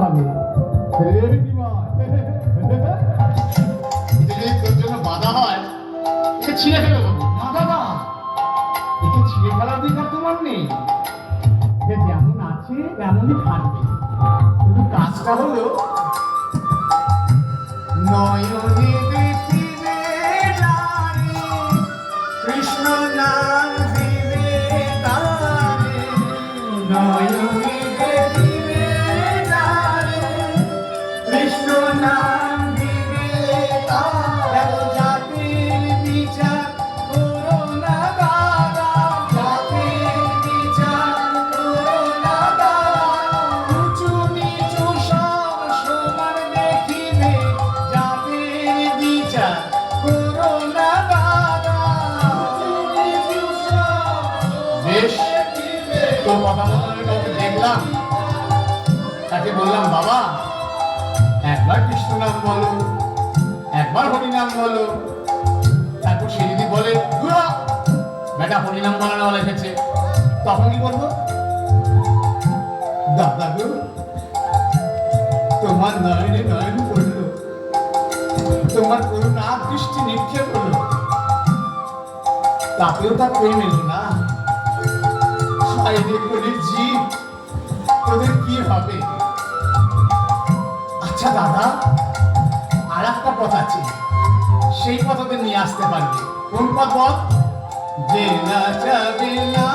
হবে। যদি তোর জন্য বাধা হয় একে ছিঁড়ে ফেলে দেবো। না দাদা, একে ছিঁড়ে ফেলার অধিকার তোমার নেই। যে যেমন আছে তেমনই থাকবে, কিন্তু কাজটা হলো নয়নে দেখিবে নারী, কৃষ্ণ নাম দিবে তারে। নয়নে দেখিবে নারী, কৃষ্ণ নাম দিবে তারে। জাতির বিচার করো না দাদা, জাতির বিচার করো না দাদা। উঁচু নিচু সব সমান দেখিবে, জাতির বিচার করো না দাদা। বেশ, তোর কথা মতো আমি কাউকে দেখলাম, তাকে বললাম বাবা একবার কৃষ্ণ নাম বলো, একবার হরিনাম বলো। তারপর সে যদি বলে "উয়া, বেটা হরিনাম বলানো লিখেছে", তখন কি বলবো? দাদা গো, তোমার নয়নে নয়ন পড়ল, তোমার করুণা দৃষ্টি নিক্ষেপ হলো, তাতেও তা প্রেম এলো না। সাইডে করে জীব, তোদের কি হবে? আচ্ছা দাদা, আর একটা পথ আছে, সেই পথ ওদের নিয়ে আসতে পারবে। কোন পথ বল? যে না যাবে না